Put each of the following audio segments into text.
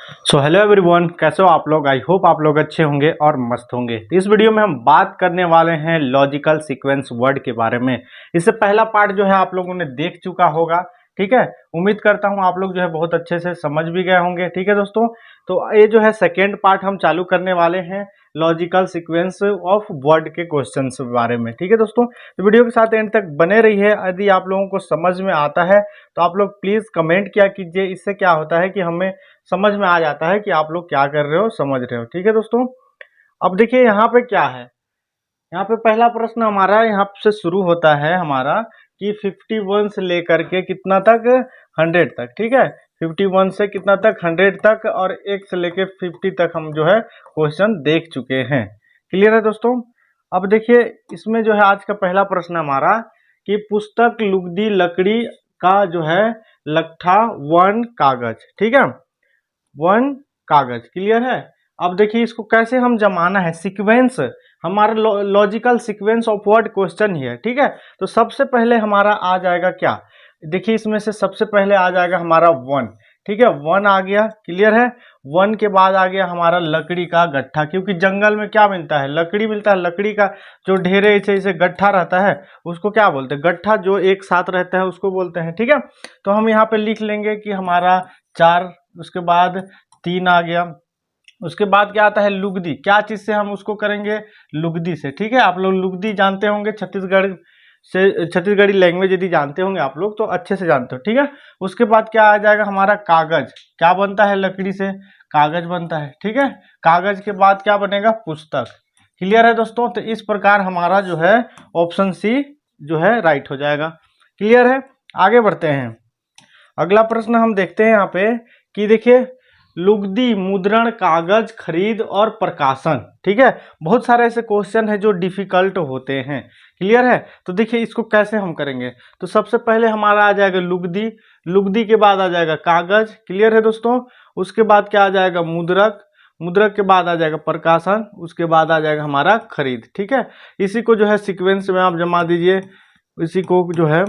So hello everyone, कैसे हो आप लोग। आई होप आप लोग अच्छे होंगे और मस्त होंगे। तो इस वीडियो में हम बात करने वाले हैं लॉजिकल सीक्वेंस वर्ड के बारे में। इससे पहला पार्ट जो है आप लोगों ने देख चुका होगा, ठीक है। उम्मीद करता हूं आप लोग जो है बहुत अच्छे से समझ भी गए होंगे, ठीक है दोस्तों। तो ये जो है सेकेंड पार्ट हम चालू करने वाले हैं लॉजिकल सीक्वेंस ऑफ वर्ड के क्वेश्चन के बारे में, ठीक है दोस्तों। तो वीडियो के साथ एंड तक बने रहिए। यदि आप लोगों को समझ में आता है तो आप लोग प्लीज कमेंट किया कीजिए। इससे क्या होता है कि हमें समझ में आ जाता है कि आप लोग क्या कर रहे हो, समझ रहे हो, ठीक है दोस्तों। अब देखिए यहाँ पे क्या है। यहाँ पे पहला प्रश्न हमारा यहाँ से शुरू होता है हमारा कि 51 से लेकर के कितना तक 100 तक, ठीक है। 51 से कितना तक 100 तक और 1 से लेकर 50 तक हम जो है क्वेश्चन देख चुके हैं। क्लियर है दोस्तों। अब देखिए इसमें जो है आज का पहला प्रश्न हमारा कि पुस्तक लुगदी लकड़ी का जो है लट्ठा वन कागज, ठीक है। वन कागज, क्लियर है। अब देखिए इसको कैसे हम जमाना है, सीक्वेंस हमारा logical sequence of word question ही है, ठीक है। तो सबसे पहले हमारा आ जाएगा क्या, देखिए इसमें से सबसे पहले आ जाएगा हमारा वन, ठीक है। वन आ गया, क्लियर है। वन के बाद आ गया हमारा लकड़ी का गट्ठा, क्योंकि जंगल में क्या मिलता है, लकड़ी मिलता है। लकड़ी का जो ढेरे से गट्ठा रहता है उसको क्या बोलते हैं, गट्ठा जो एक साथ रहता है उसको बोलते हैं, ठीक है। तो हम यहाँ पे लिख लेंगे कि हमारा 4, उसके बाद 3 आ गया। उसके बाद क्या आता है लुगदी, क्या चीज से हम उसको करेंगे, लुगदी से, ठीक है। आप लोग लुगदी जानते होंगे, छत्तीसगढ़ से छत्तीसगढ़ी लैंग्वेज यदि जानते होंगे आप लोग तो अच्छे से जानते हो, ठीक है। उसके बाद क्या आ जाएगा हमारा कागज, क्या बनता है लकड़ी से, कागज बनता है, ठीक है। कागज के बाद क्या बनेगा, पुस्तक। क्लियर है दोस्तों। तो इस प्रकार हमारा जो है ऑप्शन सी जो है राइट हो जाएगा। क्लियर है। आगे बढ़ते हैं। अगला प्रश्न हम देखते हैं यहाँ पे कि देखिए लुगदी मुद्रण कागज खरीद और प्रकाशन, ठीक है। बहुत सारे ऐसे क्वेश्चन है जो डिफिकल्ट होते हैं, क्लियर है। तो देखिए इसको कैसे हम करेंगे। तो सबसे पहले हमारा आ जाएगा लुगदी, लुगदी के बाद आ जाएगा कागज, क्लियर है दोस्तों। उसके बाद क्या आ जाएगा मुद्रक, मुद्रक के बाद आ जाएगा प्रकाशन, उसके बाद आ जाएगा हमारा खरीद, ठीक है। इसी को जो है सीक्वेंस में आप जमा दीजिए, इसी को जो है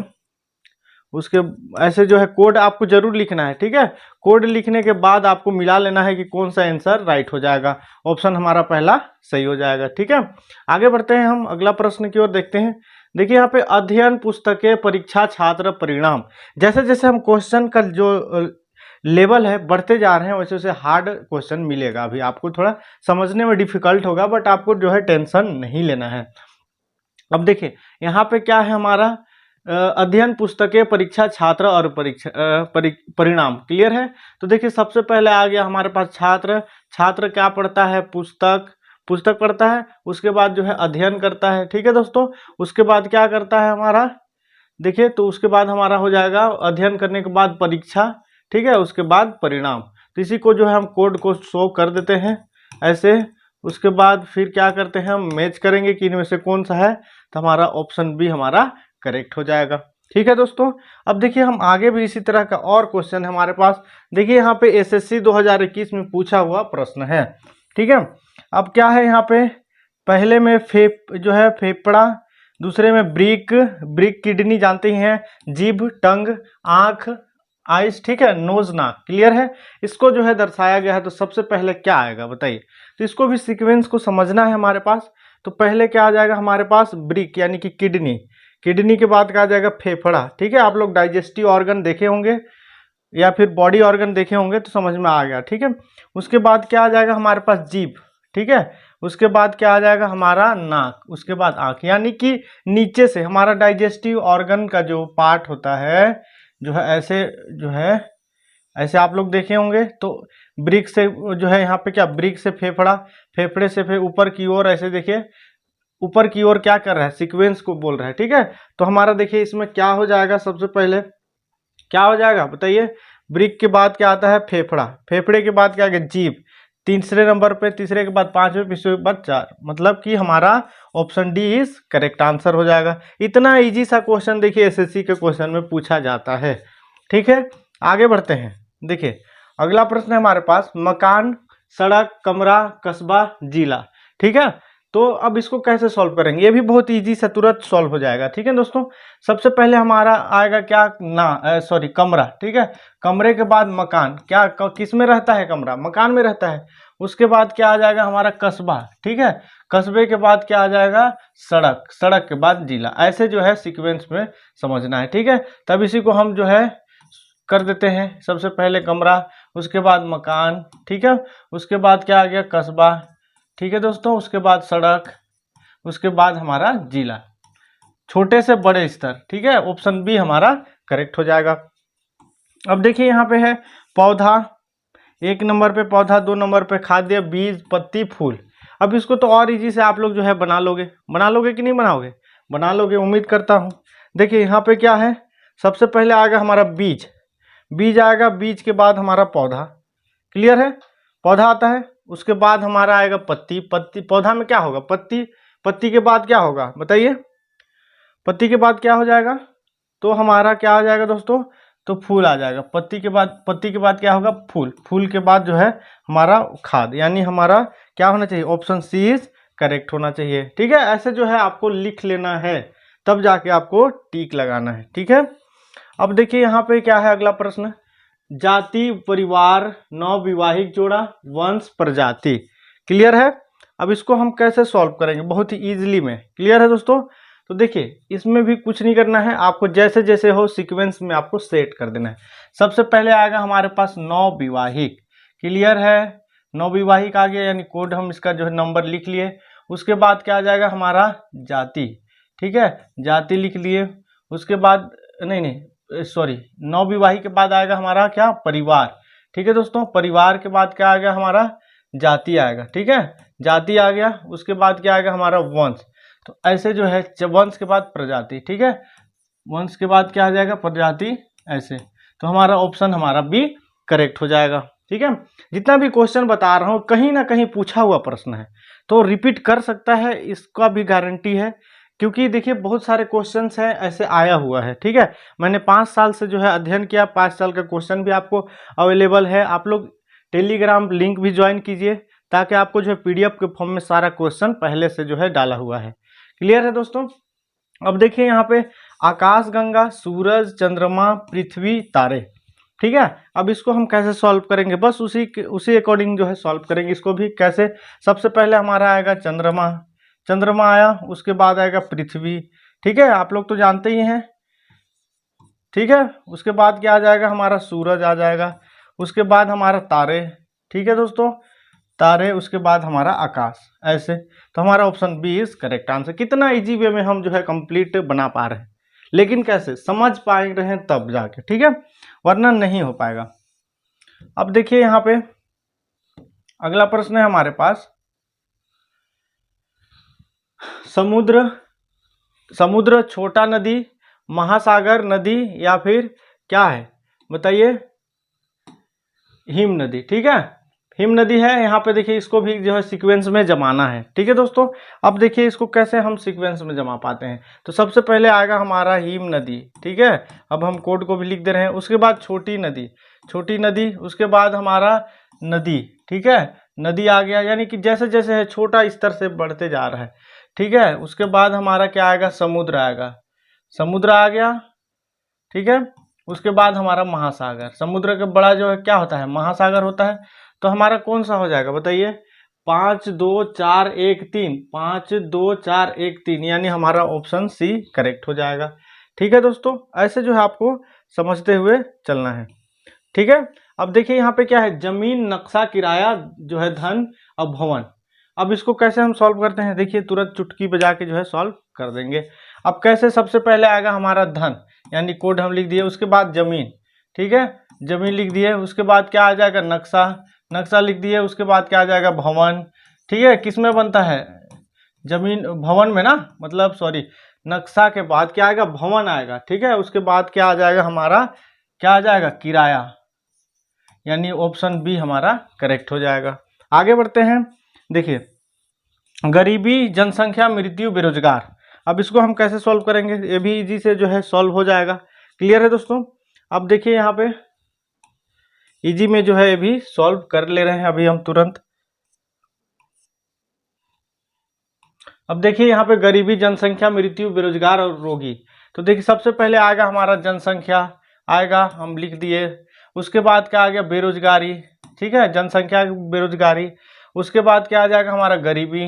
उसके ऐसे जो है कोड आपको जरूर लिखना है, ठीक है। कोड लिखने के बाद आपको मिला लेना है कि कौन सा आंसर राइट हो जाएगा। ऑप्शन हमारा पहला सही हो जाएगा, ठीक है। आगे बढ़ते हैं हम अगला प्रश्न की ओर देखते हैं। देखिए यहाँ पे अध्ययन पुस्तकें परीक्षा छात्र परिणाम, जैसे जैसे हम क्वेश्चन का जो लेवल है बढ़ते जा रहे हैं वैसे वैसे हार्ड क्वेश्चन मिलेगा। अभी आपको थोड़ा समझने में डिफिकल्ट होगा बट आपको जो है टेंशन नहीं लेना है। अब देखिए यहाँ पे क्या है हमारा अध्ययन पुस्तकें परीक्षा छात्र और परीक्षा परिणाम, क्लियर है। तो देखिए सबसे पहले आ गया हमारे पास छात्र, छात्र क्या पढ़ता है, पुस्तक, पुस्तक पढ़ता है। उसके बाद जो है अध्ययन करता है, ठीक है दोस्तों। उसके बाद क्या करता है हमारा, देखिए तो उसके बाद हमारा हो जाएगा अध्ययन करने के बाद परीक्षा, ठीक है। उसके बाद परिणाम। तो इसी को जो है हम कोड को शो कर देते हैं ऐसे। उसके बाद फिर क्या करते हैं हम मैच करेंगे कि इनमें से कौन सा है, तो हमारा ऑप्शन बी हमारा करेक्ट हो जाएगा, ठीक है दोस्तों। अब देखिए हम आगे भी इसी तरह का और क्वेश्चन है हमारे पास। देखिए यहाँ पे एसएससी 2021 में पूछा हुआ प्रश्न है, ठीक है। अब क्या है यहाँ पे, पहले में जो है फेफड़ा, दूसरे में ब्रिक, ब्रिक किडनी जानते ही हैं, जीभ, टंग, आंख, आइस, ठीक है, नोज, नाक, क्लियर है। इसको जो है दर्शाया गया है तो सबसे पहले क्या आएगा बताइए। तो इसको भी सीक्वेंस को समझना है हमारे पास। तो पहले क्या आ जाएगा हमारे पास, ब्रिक यानी कि किडनी, किडनी के बाद क्या आ जाएगा फेफड़ा, ठीक है। आप लोग डाइजेस्टिव ऑर्गन देखे होंगे या फिर बॉडी ऑर्गन देखे होंगे तो समझ में आ गया, ठीक है। उसके बाद क्या आ जाएगा हमारे पास जीभ, ठीक है। उसके बाद क्या आ जाएगा हमारा नाक, उसके बाद आंख, यानी कि नीचे से हमारा डाइजेस्टिव ऑर्गन का जो पार्ट होता है जो है ऐसे, जो है ऐसे आप लोग देखे होंगे। तो ब्रिक से जो है यहाँ पे क्या, ब्रिक से फेफड़ा, फेफड़े से फिर ऊपर की ओर ऐसे देखिए ऊपर की ओर क्या कर रहा है, सीक्वेंस को बोल रहा है, ठीक है। तो हमारा देखिए इसमें क्या हो जाएगा, सबसे पहले क्या हो जाएगा बताइए, ब्रिक के बाद क्या आता है फेफड़ा, फेफड़े के बाद क्या आ गया जीभ, तीसरे नंबर पे, तीसरे के बाद 5वें, पिछले के बाद 4, मतलब कि हमारा option D is correct answer हो जाएगा। इतना इजी सा क्वेश्चन देखिए एसएससी के क्वेश्चन में पूछा जाता है, ठीक है। आगे बढ़ते हैं। देखिए अगला प्रश्न है हमारे पास, मकान, सड़क, कमरा, कस्बा, जिला, ठीक है। तो अब इसको कैसे सॉल्व करेंगे, ये भी बहुत इजी से तुरंत सॉल्व हो जाएगा। ठीक है दोस्तों, सबसे पहले हमारा आएगा क्या ना सॉरी कमरा। ठीक है, कमरे के बाद मकान, क्या किस में रहता है कमरा, मकान में रहता है। उसके बाद क्या आ जाएगा हमारा कस्बा। ठीक है, कस्बे के बाद क्या आ जाएगा सड़क, सड़क के बाद जिला। ऐसे जो है सीक्वेंस में समझना है। ठीक है, तब इसी को हम जो है कर देते हैं। सबसे पहले कमरा, उसके बाद मकान, ठीक है, उसके बाद क्या आ गया कस्बा, ठीक है दोस्तों, उसके बाद सड़क, उसके बाद हमारा जिला, छोटे से बड़े स्तर। ठीक है, ऑप्शन बी हमारा करेक्ट हो जाएगा। अब देखिए यहाँ पे है पौधा, 1 नंबर पे पौधा, 2 नंबर पे खाद्य, बीज, पत्ती, फूल। अब इसको तो और इजी से आप लोग जो है बना लोगे कि नहीं बनाओगे, बना लोगे उम्मीद करता हूँ। देखिए यहाँ पे क्या है, सबसे पहले आएगा हमारा बीज, बीज आएगा, बीज के बाद हमारा पौधा, क्लियर है, पौधा आता है। उसके बाद हमारा आएगा पत्ती, पत्ती पौधा में क्या होगा पत्ती, पत्ती के बाद क्या होगा बताइए, पत्ती के बाद क्या हो जाएगा, तो हमारा क्या हो जाएगा दोस्तों, तो फूल आ जाएगा। पत्ती के बाद क्या होगा फूल, फूल के बाद जो है हमारा खाद, यानी हमारा क्या होना चाहिए, ऑप्शन सी इज करेक्ट होना चाहिए। ठीक है, ऐसे जो है आपको लिख लेना है, तब जाके आपको टिक लगाना है। ठीक है, अब देखिए यहाँ पे क्या है अगला प्रश्न, जाति, परिवार, नवविवाहिक जोड़ा, वंश, प्रजाति। क्लियर है, अब इसको हम कैसे सॉल्व करेंगे, बहुत ही इजीली में। क्लियर है दोस्तों, तो देखिए इसमें भी कुछ नहीं करना है आपको, जैसे जैसे हो सीक्वेंस में आपको सेट कर देना है। सबसे पहले आएगा हमारे पास नवविवाहिक, क्लियर है, नवविवाहिक आ गया, यानी कोड हम इसका जो है नंबर लिख लिए। उसके बाद क्या आ जाएगा हमारा जाति, ठीक है, जाति लिख लिए। उसके बाद नहीं सॉरी, नवविवाहिक के बाद आएगा हमारा क्या परिवार। ठीक है दोस्तों, परिवार के बाद क्या आएगा हमारा जाति आएगा। ठीक है, जाति आ गया, उसके बाद क्या आएगा हमारा वंश। तो ऐसे जो है वंश के बाद प्रजाति, ठीक है, वंश के बाद क्या आ जाएगा प्रजाति, ऐसे। तो हमारा ऑप्शन हमारा बी करेक्ट हो जाएगा। ठीक है, जितना भी क्वेश्चन बता रहा हूँ कहीं ना कहीं पूछा हुआ प्रश्न है, तो रिपीट कर सकता है, इसका भी गारंटी है, क्योंकि देखिए बहुत सारे क्वेश्चंस हैं ऐसे आया हुआ है। ठीक है, मैंने 5 साल से जो है अध्ययन किया, 5 साल का क्वेश्चन भी आपको अवेलेबल है। आप लोग टेलीग्राम लिंक भी ज्वाइन कीजिए, ताकि आपको जो है पीडीएफ के फॉर्म में सारा क्वेश्चन पहले से जो है डाला हुआ है। क्लियर है दोस्तों, अब देखिए यहाँ पे आकाश गंगा, सूरज, चंद्रमा, पृथ्वी, तारे। ठीक है, अब इसको हम कैसे सॉल्व करेंगे, बस उसी अकॉर्डिंग जो है सॉल्व करेंगे। इसको भी कैसे, सबसे पहले हमारा आएगा चंद्रमा, चंद्रमा आया, उसके बाद आएगा पृथ्वी। ठीक है, आप लोग तो जानते ही हैं। ठीक है, उसके बाद क्या आ जाएगा हमारा सूरज आ जाएगा, उसके बाद हमारा तारे। ठीक है दोस्तों, तारे, उसके बाद हमारा आकाश, ऐसे। तो हमारा option B is correct answer. कितना इजी वे में हम जो है कंप्लीट बना पा रहे हैं, लेकिन कैसे समझ पाए रहे हैं तब जाके, ठीक है, वरना नहीं हो पाएगा। अब देखिए यहाँ पे अगला प्रश्न है हमारे पास, समुद्र, छोटा नदी, महासागर नदी, या फिर क्या है बताइए, हिम नदी। ठीक है, हिम नदी है यहाँ पे। देखिए इसको भी जो है सीक्वेंस में जमाना है। ठीक है दोस्तों, अब देखिए इसको कैसे हम सीक्वेंस में जमा पाते हैं। तो सबसे पहले आएगा हमारा हिम नदी, ठीक है, अब हम कोड को भी लिख दे रहे हैं। उसके बाद छोटी नदी, उसके बाद हमारा नदी, ठीक है, नदी आ गया, यानी कि जैसे जैसे है छोटा स्तर से बढ़ते जा रहा है। ठीक है, उसके बाद हमारा क्या आएगा, समुद्र आएगा, समुद्र आ गया। ठीक है, उसके बाद हमारा महासागर, समुद्र के बड़ा जो है क्या होता है, महासागर होता है। तो हमारा कौन सा हो जाएगा बताइए, 5 2 4 1 3, 5 2 4 1 3, यानी हमारा ऑप्शन सी करेक्ट हो जाएगा। ठीक है दोस्तों, ऐसे जो है आपको समझते हुए चलना है। ठीक है, अब देखिए यहाँ पे क्या है, जमीन, नक्शा, किराया जो है धन, अब भवन। अब इसको कैसे हम सॉल्व करते हैं, देखिए तुरंत चुटकी बजा के जो है सॉल्व कर देंगे। अब कैसे, सबसे पहले आएगा हमारा धन, यानी कोड हम लिख दिए। उसके बाद जमीन, ठीक है, जमीन लिख दिए। उसके बाद क्या आ जाएगा, नक्शा लिख दिए। उसके बाद क्या आ जाएगा, भवन। ठीक है, किस में बनता है, जमीन भवन में ना, मतलब सॉरी, नक्शा के बाद क्या आएगा, भवन आएगा। ठीक है, उसके बाद क्या आ जाएगा हमारा, क्या आ जाएगा, किराया, यानी ऑप्शन बी हमारा करेक्ट हो जाएगा। आगे बढ़ते हैं, देखिए गरीबी, जनसंख्या, मृत्यु, बेरोजगार। अब इसको हम कैसे सॉल्व करेंगे, ये भी इजी से जो है सॉल्व हो जाएगा। क्लियर है दोस्तों, अब देखिए यहाँ पे इजी में जो है ये भी सॉल्व कर ले रहे हैं अभी हम तुरंत। अब देखिए यहाँ पे गरीबी, जनसंख्या, मृत्यु, बेरोजगार और रोगी। तो देखिए सबसे पहले आएगा हमारा जनसंख्या, आएगा, हम लिख दिए। उसके बाद क्या आ गया, बेरोजगारी, ठीक है, जनसंख्या, बेरोजगारी। उसके बाद क्या आ जाएगा हमारा, गरीबी,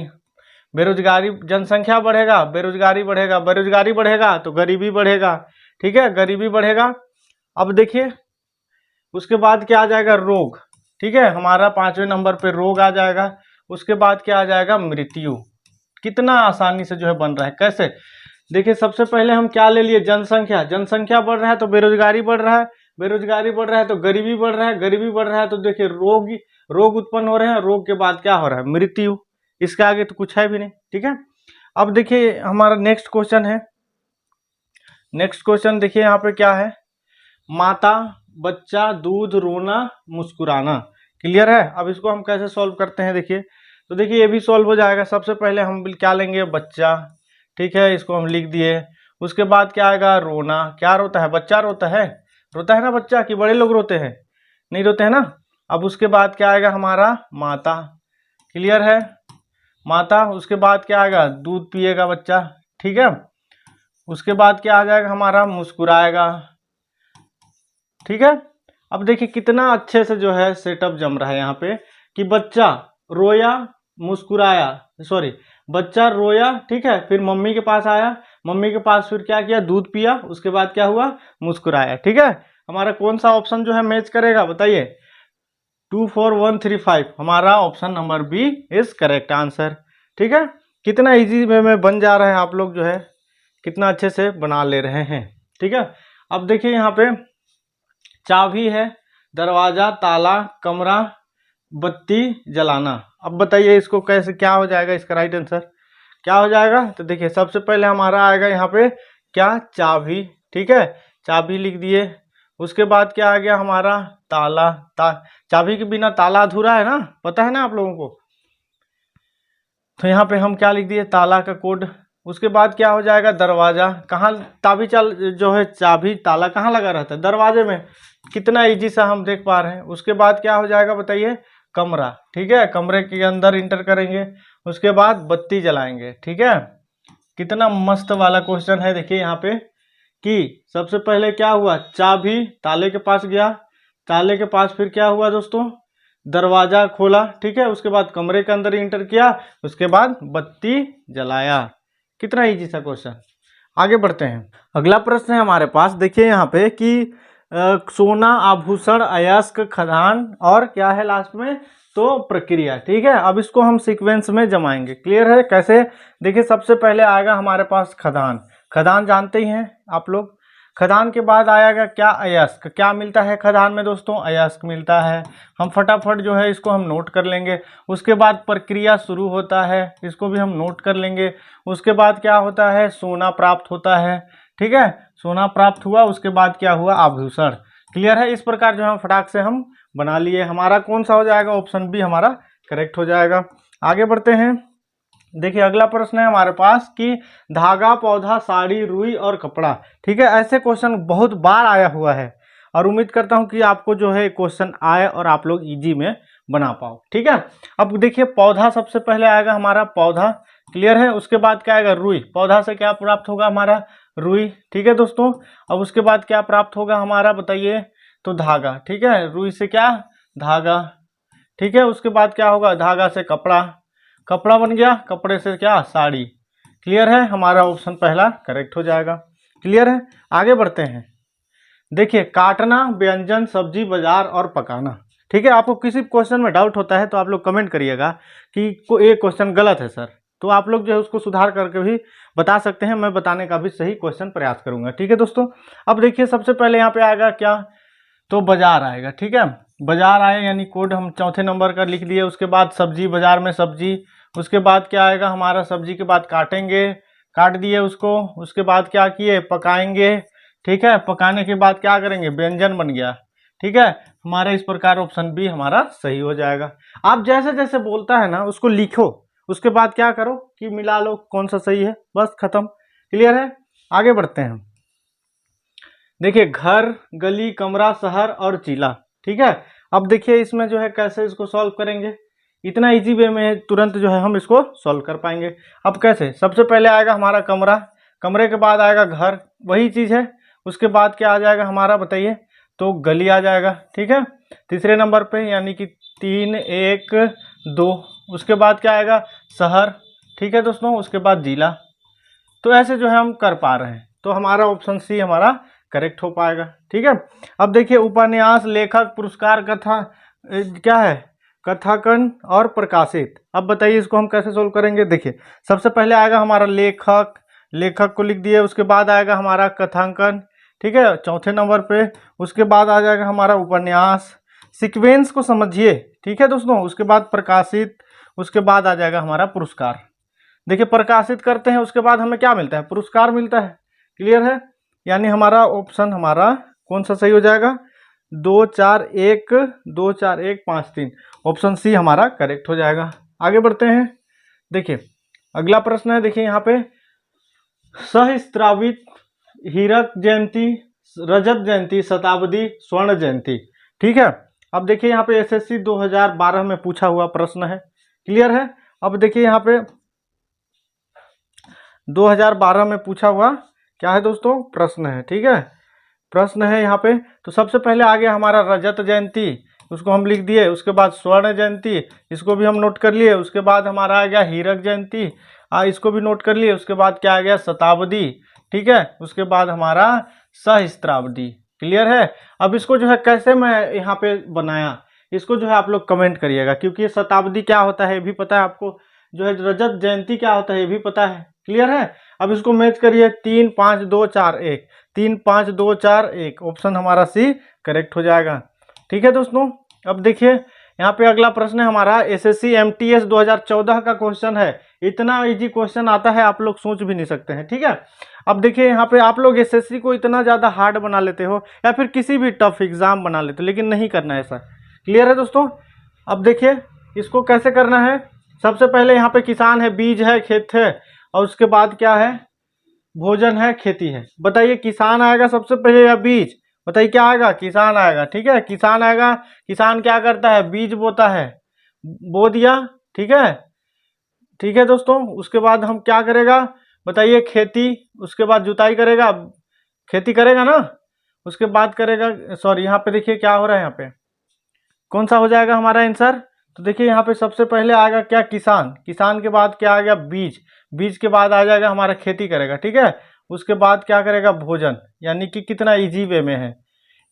बेरोजगारी, जनसंख्या बढ़ेगा, बेरोजगारी बढ़ेगा, बेरोजगारी बढ़ेगा तो गरीबी बढ़ेगा, ठीक है, गरीबी बढ़ेगा। अब देखिए उसके बाद क्या आ जाएगा, रोग, ठीक है, हमारा 5वें नंबर पे रोग आ जाएगा। उसके बाद क्या आ जाएगा, मृत्यु। कितना आसानी से जो है बन रहा है, कैसे, देखिए सबसे पहले हम क्या ले लिए, जनसंख्या, जनसंख्या बढ़ रहा है तो बेरोजगारी बढ़ रहा है, बेरोजगारी बढ़ रहा है तो गरीबी बढ़ रहा है, गरीबी बढ़ रहा है तो देखिए रोग, रोग उत्पन्न हो रहे हैं, रोग के बाद क्या हो रहा है, मृत्यु। इसके आगे तो कुछ है भी नहीं, ठीक है। अब देखिए हमारा नेक्स्ट क्वेश्चन है, नेक्स्ट क्वेश्चन देखिए यहाँ पे क्या है, माता, बच्चा, दूध, रोना, मुस्कुराना। क्लियर है। अब इसको हम कैसे सॉल्व करते हैं, देखिए, तो देखिए ये भी सॉल्व हो जाएगा। सबसे पहले हम क्या लेंगे, बच्चा, ठीक है, इसको हम लिख दिए। उसके बाद क्या आएगा, रोना, क्या रोता है, बच्चा रोता है, रोता है ना बच्चा, कि बड़े लोग रोते हैं, नहीं रोते हैं ना। अब उसके बाद क्या आएगा हमारा, माता, क्लियर है, माता। उसके बाद क्या आएगा, दूध पिएगा बच्चा, ठीक है। उसके बाद क्या आ जाएगा हमारा, मुस्कुराएगा, ठीक है। अब देखिए कितना अच्छे से जो है सेटअप जम रहा है यहाँ पे, कि बच्चा रोया, मुस्कुराया, सॉरी, बच्चा रोया, ठीक है, फिर मम्मी के पास आया, मम्मी के पास फिर क्या किया, दूध पिया, उसके बाद क्या हुआ, मुस्कुराया, ठीक है। हमारा कौन सा ऑप्शन जो है मैच करेगा, बताइए, 24135, हमारा option number B is correct answer, ठीक है। कितना इजी वे में बन जा रहा है, आप लोग जो है कितना अच्छे से बना ले रहे हैं, ठीक है। अब देखिए यहाँ पे चाबी है, दरवाजा, ताला, कमरा, बत्ती जलाना। अब बताइए इसको कैसे, क्या हो जाएगा इसका राइट आंसर, क्या हो जाएगा। तो देखिए सबसे पहले हमारा आएगा यहाँ पे क्या, चाबी, ठीक है, चाबी लिख दिए। उसके बाद क्या आ गया हमारा, ताला, चाबी के बिना ताला अधूरा है ना, पता है ना आप लोगों को। तो यहाँ पे हम क्या लिख दिए, ताला का कोड। उसके बाद क्या हो जाएगा, दरवाजा, कहाँ चाबी जो है, चाबी ताला कहाँ लगा रहता है, दरवाजे में, कितना इजी सा हम देख पा रहे हैं। उसके बाद क्या हो जाएगा बताइए, कमरा, ठीक है, कमरे के अंदर इंटर करेंगे। उसके बाद बत्ती जलाएंगे, ठीक है। कितना मस्त वाला क्वेश्चन है, देखिए यहाँ पे, कि सबसे पहले क्या हुआ, चाबी ताले के पास गया, ताले के पास फिर क्या हुआ दोस्तों, दरवाजा खोला, ठीक है, उसके बाद कमरे के अंदर इंटर किया, उसके बाद बत्ती जलाया। कितना इजी सा क्वेश्चन। आगे बढ़ते हैं, अगला प्रश्न है हमारे पास, देखिए यहाँ पे कि सोना, आभूषण, अयस्क, खदान और क्या है लास्ट में, तो प्रक्रिया, ठीक है। अब इसको हम सीक्वेंस में जमाएंगे, क्लियर है कैसे। देखिए सबसे पहले आएगा हमारे पास खदान, खदान जानते ही हैं आप लोग। खदान के बाद आएगा क्या, अयस्क, क्या मिलता है खदान में दोस्तों, अयस्क मिलता है। हम फटाफट जो है इसको हम नोट कर लेंगे। उसके बाद प्रक्रिया शुरू होता है, इसको भी हम नोट कर लेंगे। उसके बाद क्या होता है, सोना प्राप्त होता है, ठीक है, सोना प्राप्त हुआ। उसके बाद क्या हुआ, आभूषण। क्लियर है। इस प्रकार जो हम फटाक से हम बना लिए। हमारा कौन सा हो जाएगा, ऑप्शन बी हमारा करेक्ट हो जाएगा। आगे बढ़ते हैं, देखिए अगला प्रश्न है हमारे पास कि धागा, पौधा, साड़ी, रुई और कपड़ा, ठीक है। ऐसे क्वेश्चन बहुत बार आया हुआ है और उम्मीद करता हूं कि आपको जो है क्वेश्चन आए और आप लोग इजी में बना पाओ, ठीक है। अब देखिए पौधा सबसे पहले आएगा हमारा, पौधा, क्लियर है। उसके बाद क्या आएगा, रुई, पौधा से क्या प्राप्त होगा हमारा, रुई, ठीक है दोस्तों। अब उसके बाद क्या प्राप्त होगा हमारा बताइए, तो धागा, ठीक है, रुई से क्या, धागा, ठीक है। उसके बाद क्या होगा, धागा से कपड़ा, कपड़ा बन गया, कपड़े से क्या, साड़ी। क्लियर है, हमारा ऑप्शन पहला करेक्ट हो जाएगा। क्लियर है। आगे बढ़ते हैं, देखिए काटना, व्यंजन, सब्जी, बाजार और पकाना, ठीक है। आपको किसी क्वेश्चन में डाउट होता है तो आप लोग कमेंट करिएगा कि ये क्वेश्चन गलत है सर, तो आप लोग जो है उसको सुधार करके भी बता सकते हैं, मैं बताने का भी सही क्वेश्चन प्रयास करूंगा, ठीक है दोस्तों। अब देखिए सबसे पहले यहाँ पे आएगा क्या, तो बाजार आएगा, ठीक है, बाजार आए यानी कोड हम चौथे नंबर का लिख दिए। उसके बाद सब्जी, बाजार में सब्जी। उसके बाद क्या आएगा हमारा, सब्जी के बाद काटेंगे, काट दिए उसको। उसके बाद क्या किए, पकाएंगे, ठीक है, पकाने के बाद क्या करेंगे, व्यंजन बन गया, ठीक है। हमारा इस प्रकार ऑप्शन बी हमारा सही हो जाएगा। आप जैसे जैसे बोलता है ना उसको लिखो, उसके बाद क्या करो कि मिला लो कौन सा सही है, बस खत्म। क्लियर है। आगे बढ़ते हैं, देखिए घर, गली, कमरा, शहर और जिला, ठीक है। अब देखिए इसमें जो है कैसे इसको सॉल्व करेंगे, इतना इजी वे में तुरंत जो है हम इसको सॉल्व कर पाएंगे। अब कैसे, सबसे पहले आएगा हमारा कमरा, कमरे के बाद आएगा घर, वही चीज़ है। उसके बाद क्या आ जाएगा हमारा बताइए, तो गली आ जाएगा, ठीक है, तीसरे नंबर पे, यानी कि 3 1 2। उसके बाद क्या आएगा, शहर, ठीक है दोस्तों, उसके बाद जिला। तो ऐसे जो है हम कर पा रहे हैं, तो हमारा ऑप्शन सी हमारा करेक्ट हो पाएगा, ठीक है। अब देखिए उपन्यास, लेखक, पुरस्कार, कथा, क्या है, कथाकन और प्रकाशित। अब बताइए इसको हम कैसे सोल्व करेंगे। देखिए सबसे पहले आएगा हमारा लेखक, लेखक को लिख दिए, उसके बाद आएगा हमारा कथांकन, ठीक है, चौथे नंबर पे। उसके बाद आ जाएगा हमारा उपन्यास, सीक्वेंस को समझिए, ठीक है दोस्तों। उसके बाद प्रकाशित, उसके बाद आ जाएगा हमारा पुरस्कार। देखिए प्रकाशित करते हैं, उसके बाद हमें क्या मिलता है, पुरस्कार मिलता है, क्लियर है। यानी हमारा ऑप्शन हमारा कौन सा सही हो जाएगा, 2 4 1 2 4 1 5 3, ऑप्शन सी हमारा करेक्ट हो जाएगा। आगे बढ़ते हैं। देखिए अगला प्रश्न है, देखिए यहाँ पे सहस्त्राब्दी, हीरक जयंती, रजत जयंती, शताब्दी, स्वर्ण जयंती, ठीक है। अब देखिए यहाँ पे एसएससी 2012 में पूछा हुआ प्रश्न है, क्लियर है। अब देखिए यहाँ पे 2012 में पूछा हुआ क्या है दोस्तों, प्रश्न है, ठीक है, प्रश्न है यहाँ पे। तो सबसे पहले आ गया हमारा रजत जयंती, उसको हम लिख दिए। उसके बाद स्वर्ण जयंती, इसको भी हम नोट कर लिए। उसके बाद हमारा आ गया हीरक जयंती, इसको भी नोट कर लिए। उसके बाद क्या आ गया, शताब्दी, ठीक है। उसके बाद हमारा सहस्त्राब्दी, क्लियर है। अब इसको जो है कैसे मैं यहाँ पे बनाया, इसको जो है आप लोग कमेंट करिएगा, क्योंकि शताब्दी क्या होता है ये भी पता है आपको, जो है रजत जयंती क्या होता है ये भी पता है, क्लियर है। अब इसको मैच करिए, 3 5 2 4 1, 3 5 2 4 1, ऑप्शन हमारा सी करेक्ट हो जाएगा, ठीक है दोस्तों। अब देखिए यहाँ पे अगला प्रश्न है हमारा एसएससी एमटीएस 2014 का क्वेश्चन है। इतना इजी क्वेश्चन आता है आप लोग सोच भी नहीं सकते हैं, ठीक है। अब देखिए यहाँ पे आप लोग एसएससी को इतना ज़्यादा हार्ड बना लेते हो, या फिर किसी भी टफ एग्जाम बना लेते हो, लेकिन नहीं करना है ऐसा, क्लियर है दोस्तों। अब देखिए इसको कैसे करना है। सबसे पहले यहाँ पे किसान है, बीज है, खेत है, और उसके बाद क्या है, भोजन है, खेती है। बताइए किसान आएगा सबसे पहले या बीज, बताइए क्या आएगा, किसान आएगा, ठीक है, किसान आएगा। किसान क्या करता है, बीज बोता है, बो दिया, ठीक है, ठीक है दोस्तों। उसके बाद हम क्या करेगा, बताइए खेती, उसके बाद जुताई करेगा, खेती करेगा ना, उसके बाद करेगा, सॉरी यहाँ पे देखिए क्या हो रहा है, यहाँ पे कौन सा हो जाएगा हमारा आंसर। तो देखिए यहाँ पे सबसे पहले आएगा क्या, किसान, किसान के बाद क्या आ गया, बीज, बीज के बाद आ जाएगा हमारा खेती करेगा, ठीक है। उसके बाद क्या करेगा, भोजन, यानी कि कितना इजी वे में है।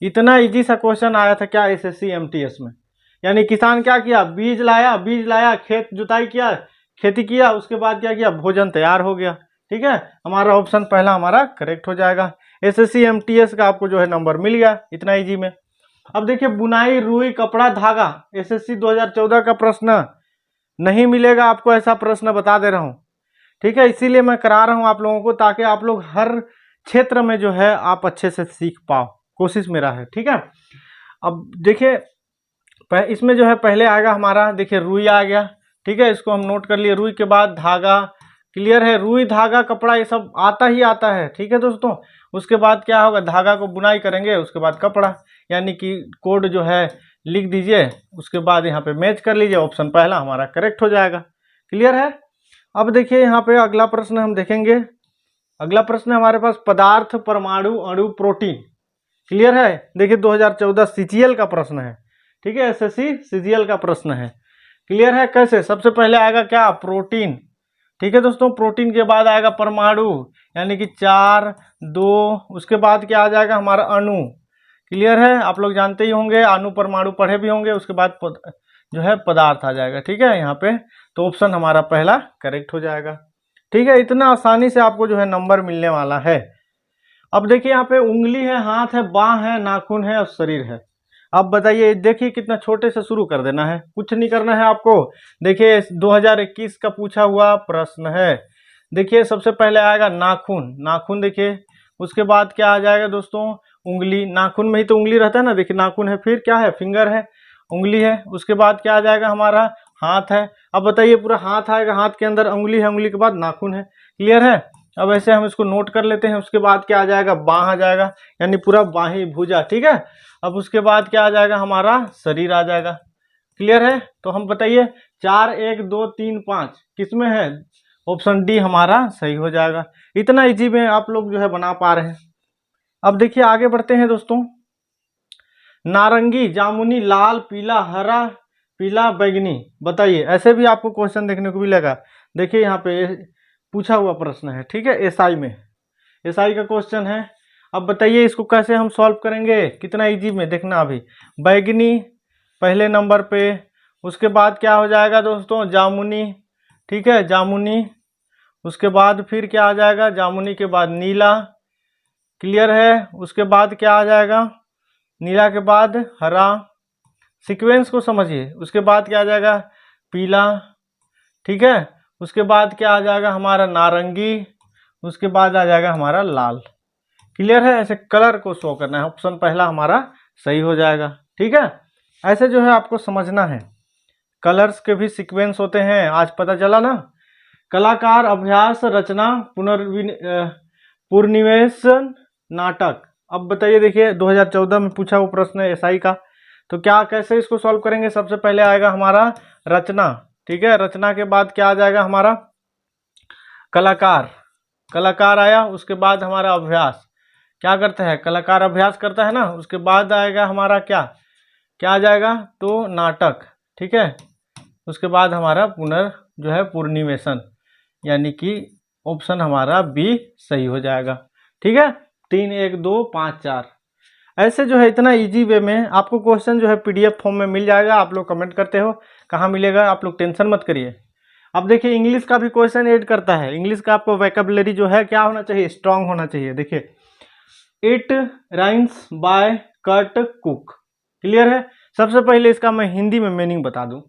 इतना इजी सा क्वेश्चन आया था क्या एसएससी एमटीएस में। यानी किसान क्या किया, बीज लाया, बीज लाया, खेत जुताई किया, खेती किया, उसके बाद क्या किया, भोजन तैयार हो गया, ठीक है। हमारा ऑप्शन पहला हमारा करेक्ट हो जाएगा। एसएससी एमटीएस का आपको जो है नंबर मिल गया इतना इजी में। अब देखिए बुनाई, रुई, कपड़ा, धागा, एसएससी 2014 का प्रश्न नहीं मिलेगा आपको, ऐसा प्रश्न बता दे रहा हूँ, ठीक है। इसीलिए मैं करा रहा हूँ आप लोगों को, ताकि आप लोग हर क्षेत्र में जो है आप अच्छे से सीख पाओ, कोशिश मेरा है, ठीक है। अब देखिए इसमें जो है पहले आएगा हमारा, देखिए रुई आ गया, ठीक है, इसको हम नोट कर लिए। रुई के बाद धागा, क्लियर है, रुई, धागा, कपड़ा, ये सब आता ही आता है, ठीक है दोस्तों। उसके बाद क्या होगा, धागा को बुनाई करेंगे, उसके बाद कपड़ा, यानी कि कोड जो है लिख दीजिए, उसके बाद यहाँ पे मैच कर लीजिए, ऑप्शन पहला हमारा करेक्ट हो जाएगा, क्लियर है। अब देखिए यहाँ पे अगला प्रश्न हम देखेंगे। अगला प्रश्न है हमारे पास पदार्थ, परमाणु, अणु, प्रोटीन, क्लियर है। देखिए 2014 सीजीएल का प्रश्न है, ठीक है, एसएससी सीजीएल का प्रश्न है, क्लियर है। कैसे, सबसे पहले आएगा क्या, प्रोटीन, ठीक है दोस्तों। प्रोटीन के बाद आएगा परमाणु, यानी कि 4 2, उसके बाद क्या आ जाएगा हमारा अणु, क्लियर है, आप लोग जानते ही होंगे, अणु परमाणु पढ़े भी होंगे। उसके बाद जो है पदार्थ आ जाएगा, ठीक है यहाँ पे। तो ऑप्शन हमारा पहला करेक्ट हो जाएगा, ठीक है। इतना आसानी से आपको जो है नंबर मिलने वाला है। अब देखिए यहाँ पे उंगली है, हाथ है, बाह है, नाखून है और शरीर है। अब बताइए, देखिए कितना छोटे से शुरू कर देना है, कुछ नहीं करना है आपको। देखिए 2021 का पूछा हुआ प्रश्न है। देखिए सबसे पहले आएगा नाखून, नाखून देखिए। उसके बाद क्या आ जाएगा दोस्तों, उंगली, नाखून में ही तो उंगली रहता है ना, देखिए नाखून है, फिर क्या है, फिंगर है, उंगली है। उसके बाद क्या आ जाएगा हमारा, हाथ है। अब बताइए पूरा हाथ आएगा, हाथ के अंदर उंगली है, उंगली के बाद नाखून है, क्लियर है। अब ऐसे हम इसको नोट कर लेते हैं। उसके बाद क्या आ जाएगा, बाह आ जाएगा, यानी पूरा बाही भुजा, ठीक है। अब उसके बाद क्या आ जाएगा हमारा, शरीर आ जाएगा, क्लियर है? तो हम बताइए 4 1 2 3 5 किस में है? ऑप्शन डी हमारा सही हो जाएगा। इतना इजी में आप लोग जो है बना पा रहे हैं। अब देखिए आगे बढ़ते हैं दोस्तों। नारंगी, जामुनी, लाल, पीला, हरा, पीला, बैगनी, बताइए। ऐसे भी आपको क्वेश्चन देखने को मिलेगा। देखिए यहाँ पे पूछा हुआ प्रश्न है, ठीक है, एसआई में, एसआई का क्वेश्चन है। अब बताइए इसको कैसे हम सॉल्व करेंगे, कितना इजी में, देखना अभी। बैगनी पहले नंबर पे, उसके बाद क्या हो जाएगा दोस्तों? जामुनी, ठीक है, जामुनी, उसके बाद फिर क्या आ जाएगा? जामुनी के बाद नीला, क्लियर है? उसके बाद क्या आ जाएगा? नीला के बाद हरा, सीक्वेंस को समझिए। उसके बाद क्या आ जाएगा? पीला, ठीक है, उसके बाद क्या आ जाएगा? हमारा नारंगी, उसके बाद आ जाएगा हमारा लाल। क्लियर है? ऐसे कलर को शो करना है। ऑप्शन पहला हमारा सही हो जाएगा, ठीक है। ऐसे जो है आपको समझना है, कलर्स के भी सीक्वेंस होते हैं, आज पता चला ना। कलाकार, अभ्यास, रचना, पुनर्निवेशन, नाटक। अब बताइए, देखिए 2014 में पूछा वो प्रश्न है एसआई का, तो क्या कैसे इसको सॉल्व करेंगे? सबसे पहले आएगा हमारा रचना, ठीक है, रचना के बाद क्या आ जाएगा? हमारा कलाकार, कलाकार आया, उसके बाद हमारा अभ्यास, क्या करता है? कलाकार अभ्यास करता है ना, उसके बाद आएगा हमारा क्या क्या आ जाएगा? तो नाटक, ठीक है, उसके बाद हमारा जो है पुनर्निवेशन, यानी कि ऑप्शन हमारा बी सही हो जाएगा, ठीक है। 3 1 2 5 4 ऐसे जो है इतना इजी वे में आपको क्वेश्चन जो है पीडीएफ फॉर्म में मिल जाएगा। आप लोग कमेंट करते हो कहाँ मिलेगा, आप लोग टेंशन मत करिए। अब देखिए इंग्लिश का भी क्वेश्चन ऐड करता है। इंग्लिश का आपको वोकैबुलरी जो है क्या होना चाहिए? स्ट्रांग होना चाहिए। देखिए it rhymes by cut cook, clear है? सबसे पहले इसका मैं हिंदी में मीनिंग बता दूं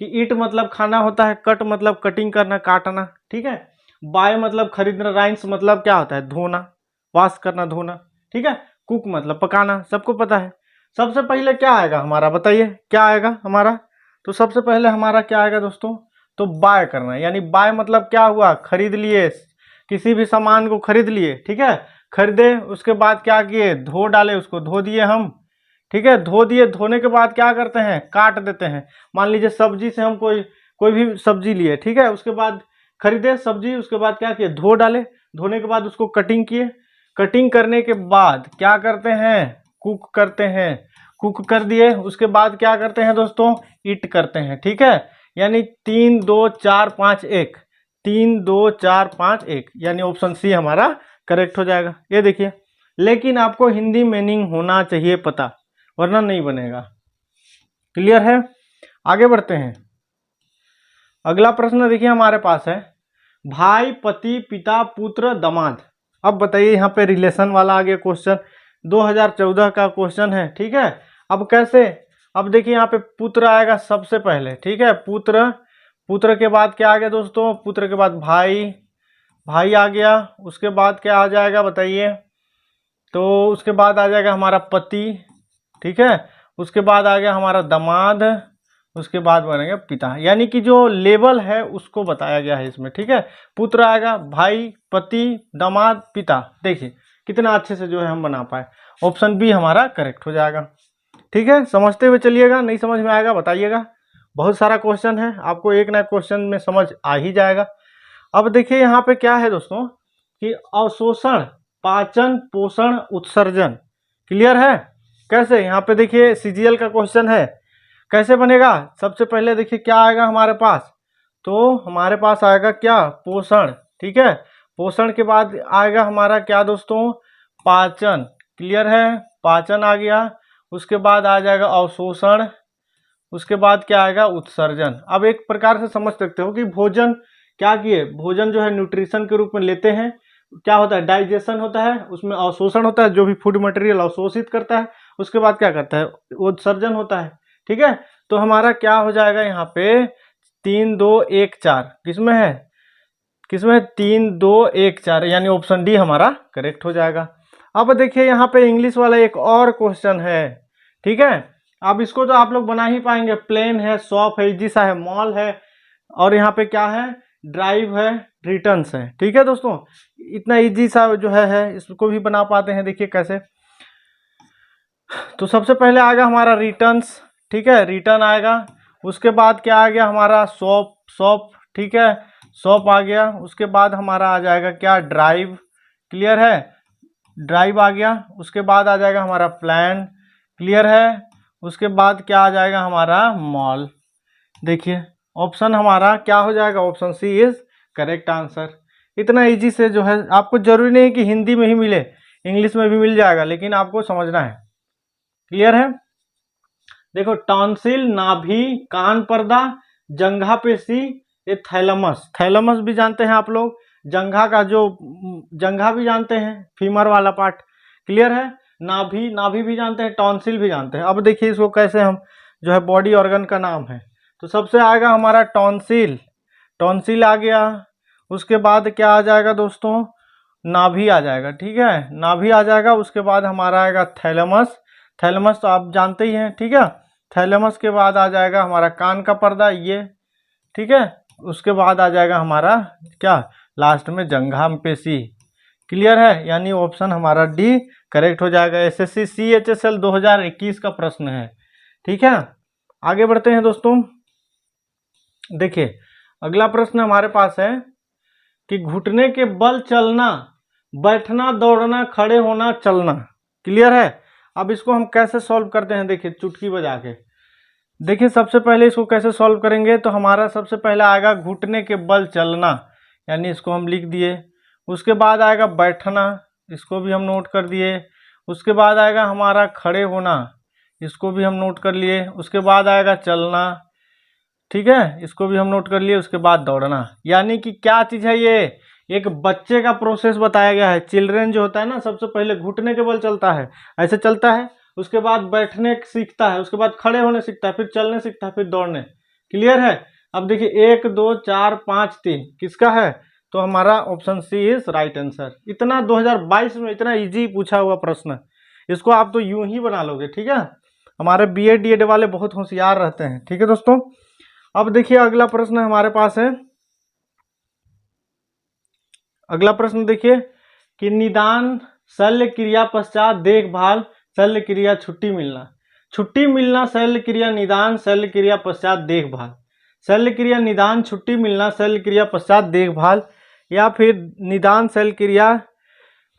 कि ईट मतलब खाना होता है, कट मतलब कटिंग करना, काटना, ठीक है, बाय मतलब खरीदना, राइन्स मतलब क्या होता है? धोना, वॉश करना, धोना, ठीक है, कुक मतलब पकाना, सबको पता है। सबसे पहले क्या आएगा हमारा, बताइए क्या आएगा हमारा? तो सबसे पहले हमारा क्या आएगा दोस्तों? तो बाय करना, यानी बाय मतलब क्या हुआ? खरीद लिए, किसी भी सामान को खरीद लिए, ठीक है, खरीदे, उसके बाद क्या किए? धो डाले, उसको धो दिए हम, ठीक है, धो दिए, धोने के बाद क्या करते हैं? काट देते हैं। मान लीजिए सब्जी से हम कोई भी सब्जी लिए, ठीक है, उसके बाद खरीदे सब्जी, उसके बाद क्या किए? धो डाले, धोने के बाद उसको कटिंग किए, कटिंग करने के बाद क्या करते हैं? कुक करते हैं, कुक कर दिए, उसके बाद क्या करते हैं दोस्तों? ईट करते हैं, ठीक है, यानी 3 2 4 5 1, 3 2 4 5 1, यानी ऑप्शन सी हमारा करेक्ट हो जाएगा। ये देखिए, लेकिन आपको हिंदी मीनिंग होना चाहिए पता, वरना नहीं बनेगा। क्लियर है? आगे बढ़ते हैं। अगला प्रश्न देखिए हमारे पास है, भाई, पति, पिता, पुत्र, दामाद। अब बताइए यहाँ पे रिलेशन वाला आ गया क्वेश्चन, 2014 का क्वेश्चन है, ठीक है। अब कैसे? अब देखिए यहाँ पे पुत्र आएगा सबसे पहले, ठीक है, पुत्र, पुत्र के बाद क्या आ गया दोस्तों? पुत्र के बाद भाई, भाई आ गया, उसके बाद क्या आ जाएगा बताइए? तो उसके बाद आ जाएगा हमारा पति, ठीक है, उसके बाद आ गया हमारा दामाद, उसके बाद बनेगा पिता, यानी कि जो लेवल है उसको बताया गया है इसमें, ठीक है। पुत्र आएगा, भाई, पति, दामाद, पिता। देखिए कितना अच्छे से जो है हम बना पाए। ऑप्शन बी हमारा करेक्ट हो जाएगा, ठीक है। समझते हुए चलिएगा, नहीं समझ में आएगा बताइएगा। बहुत सारा क्वेश्चन है, आपको एक ना क्वेश्चन में समझ आ ही जाएगा। अब देखिए यहाँ पे क्या है दोस्तों कि अवशोषण, पाचन, पोषण, उत्सर्जन, क्लियर है? कैसे? यहाँ पे देखिए सीजीएल का क्वेश्चन है, कैसे बनेगा? सबसे पहले देखिए क्या आएगा हमारे पास? तो हमारे पास आएगा क्या? पोषण, ठीक है, पोषण के बाद आएगा हमारा क्या दोस्तों? पाचन, क्लियर है, पाचन आ गया, उसके बाद आ जाएगा अवशोषण, उसके बाद क्या आएगा? उत्सर्जन। अब एक प्रकार से समझ सकते हो कि भोजन क्या किए, भोजन जो है न्यूट्रिशन के रूप में लेते हैं, क्या होता है? डाइजेशन होता है, उसमें अवशोषण होता है, जो भी फूड मटेरियल अवशोषित करता है, उसके बाद क्या करता है? उत्सर्जन होता है, ठीक है। तो हमारा क्या हो जाएगा यहाँ पे? 3 2 1 4 किसमें है? किसमें? 3 2 1 4, यानी ऑप्शन डी हमारा करेक्ट हो जाएगा। अब देखिए यहाँ पे इंग्लिश वाला एक और क्वेश्चन है, ठीक है। अब इसको तो आप लोग बना ही पाएंगे, प्लेन है, शॉप है, इजी सा है, मॉल है, और यहाँ पे क्या है? ड्राइव है, रिटर्न्स है, ठीक है दोस्तों। इतना इजी सा जो है इसको भी बना पाते हैं। देखिए कैसे? तो सबसे पहले आएगा हमारा रिटर्न्स, ठीक है, रिटर्न आएगा, उसके बाद क्या आ गया हमारा सोप, सोप, ठीक है, सोप आ गया। उसके बाद हमारा आ जाएगा क्या, ड्राइव, क्लियर है, ड्राइव आ गया। उसके बाद आ जाएगा हमारा प्लान, क्लियर है। उसके बाद क्या आ जाएगा हमारा मॉल। देखिए ऑप्शन हमारा क्या हो जाएगा, option C is correct answer. इतना इजी से जो है, आपको जरूरी नहीं कि हिंदी में ही मिले, इंग्लिश में भी मिल जाएगा, लेकिन आपको समझना है, क्लियर है। देखो टॉन्सिल, नाभि, कान पर्दा, जंघा पेशी, ये थैलमस, थैलमस भी जानते हैं आप लोग, जंघा का जो जंघा भी जानते हैं, फीमर वाला पार्ट, क्लियर है। नाभि, नाभि भी जानते हैं, टॉन्सिल भी जानते हैं। अब देखिए इसको कैसे हम जो है बॉडी ऑर्गन का नाम है, तो सबसे आएगा हमारा टॉन्सिल, टॉन्सिल आ गया। उसके बाद क्या आ जाएगा दोस्तों, नाभि आ जाएगा, ठीक है, नाभि आ जाएगा। उसके बाद हमारा आएगा थैलमस, थैलमस तो आप जानते ही हैं, ठीक है। थैलमस के बाद आ जाएगा हमारा कान का पर्दा, ये, ठीक है। उसके बाद आ जाएगा हमारा क्या, लास्ट में जंघा पेशी, क्लियर है। यानी ऑप्शन हमारा डी करेक्ट हो जाएगा। एसएससी CHSL 2021 का प्रश्न है, ठीक है। आगे बढ़ते हैं दोस्तों। देखिए अगला प्रश्न हमारे पास है कि घुटने के बल चलना, बैठना, दौड़ना, खड़े होना, चलना, क्लियर है। अब इसको हम कैसे सॉल्व करते हैं, देखिए चुटकी बजा के। देखिए सबसे पहले इसको कैसे सॉल्व करेंगे, तो हमारा सबसे पहले आएगा घुटने के बल चलना, यानी इसको हम लिख दिए। उसके बाद आएगा बैठना, इसको भी हम नोट कर दिए। उसके बाद आएगा हमारा खड़े होना, इसको भी हम नोट कर लिए। उसके बाद आएगा चलना, ठीक है, इसको भी हम नोट कर लिए। उसके बाद दौड़ना, यानी कि क्या चीज़ है ये, एक बच्चे का प्रोसेस बताया गया है। चिल्ड्रन जो होता है ना, सबसे पहले घुटने के बल चलता है, ऐसे चलता है। उसके बाद बैठने सीखता है, उसके बाद खड़े होने सीखता है, फिर चलने सीखता है, फिर दौड़ने, क्लियर है। अब देखिए 1 2 4 5 3 किसका है, तो हमारा option C is right answer. इतना 2022 में इतना इजी पूछा हुआ प्रश्न, इसको आप तो यूं ही बना लोगे, ठीक है। हमारे BEd DED वाले बहुत होशियार रहते हैं, ठीक है दोस्तों। अब देखिए अगला प्रश्न हमारे पास है, अगला प्रश्न देखिए कि निदान, शल्य क्रिया पश्चात देखभाल, शल्य क्रिया छुट्टी मिलना, छुट्टी मिलना, शल्य क्रिया निदान, शल्य क्रिया पश्चात देखभाल, शल्य क्रिया निदान, छुट्टी मिलना, शल्य क्रिया पश्चात देखभाल, या फिर निदान शल्य क्रिया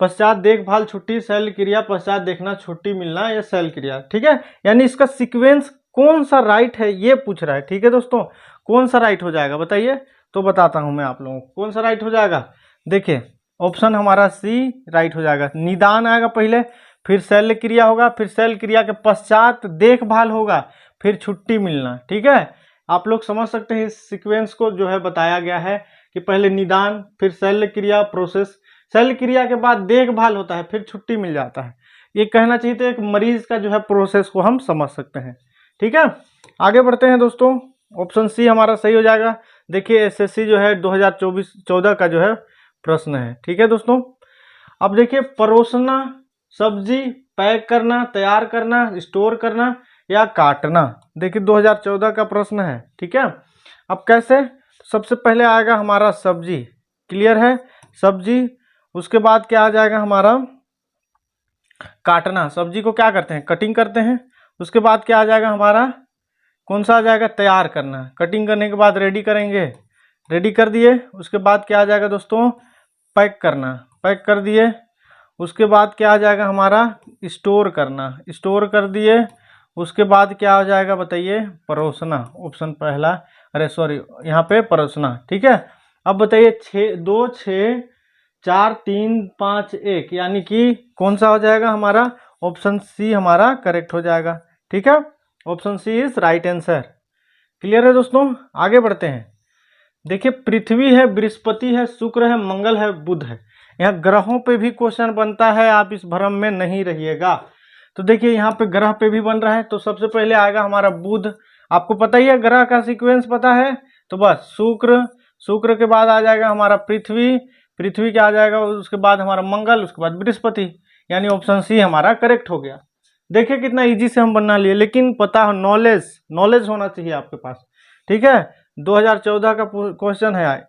पश्चात देखभाल छुट्टी, शल्य क्रिया पश्चात देखना छुट्टी मिलना, या शल्य क्रिया, ठीक है। यानी इसका सीक्वेंस कौन सा राइट है ये पूछ रहा है, ठीक है दोस्तों। कौन सा राइट हो जाएगा बताइए, तो बताता हूं मैं आप लोगों को कौन सा राइट हो जाएगा। देखिए ऑप्शन हमारा सी राइट हो जाएगा। निदान आएगा पहले, फिर शल्य क्रिया होगा, फिर शल्य क्रिया के पश्चात देखभाल होगा, फिर छुट्टी मिलना, ठीक है। आप लोग समझ सकते हैं इस सीक्वेंस को जो है बताया गया है कि पहले निदान, फिर शल्य क्रिया प्रोसेस, शल्य क्रिया के बाद देखभाल होता है, फिर छुट्टी मिल जाता है। ये कहना चाहिए तो एक मरीज का जो है प्रोसेस को हम समझ सकते हैं, ठीक है। आगे बढ़ते हैं दोस्तों, ऑप्शन सी हमारा सही हो जाएगा। देखिए एसएससी जो है 2024-14 का जो है प्रश्न है, ठीक है दोस्तों। अब देखिए परोसना, सब्जी, पैक करना, तैयार करना, स्टोर करना, या काटना। देखिए 2014 का प्रश्न है, ठीक है। अब कैसे, सबसे पहले आएगा हमारा सब्जी, क्लियर है, सब्जी। उसके बाद क्या आ जाएगा हमारा काटना, सब्जी को क्या करते हैं, कटिंग करते हैं। उसके बाद क्या आ जाएगा हमारा, कौन सा आ जाएगा, तैयार करना, कटिंग करने के बाद रेडी करेंगे, रेडी कर दिए। उसके बाद क्या आ जाएगा दोस्तों, पैक करना, पैक कर दिए। उसके बाद क्या आ जाएगा हमारा, स्टोर करना, स्टोर कर दिए। उसके बाद क्या आ जाएगा बताइए, परोसना, ऑप्शन पहला, अरे सॉरी यहाँ पे परोसना, ठीक है। अब बताइए 6 2 6 4 3 5 1, यानी कि कौन सा हो जाएगा हमारा, ऑप्शन सी हमारा करेक्ट हो जाएगा, ठीक है। Option C is right answer, clear है दोस्तों। आगे बढ़ते हैं। देखिए पृथ्वी है, बृहस्पति है, शुक्र है, मंगल है, बुध है। यहाँ ग्रहों पे भी क्वेश्चन बनता है, आप इस भ्रम में नहीं रहिएगा। तो देखिए यहाँ पे ग्रह पे भी बन रहा है, तो सबसे पहले आएगा हमारा बुध। आपको पता ही है ग्रह का सीक्वेंस पता है, तो बस शुक्र, शुक्र के बाद आ जाएगा हमारा पृथ्वी, पृथ्वी क्या आ जाएगा, उसके बाद हमारा मंगल, उसके बाद बृहस्पति। यानी ऑप्शन सी हमारा करेक्ट हो गया। देखिए कितना इजी से हम बना लिए, लेकिन पता हो, नॉलेज, नॉलेज होना चाहिए आपके पास, ठीक है। 2014 का क्वेश्चन है।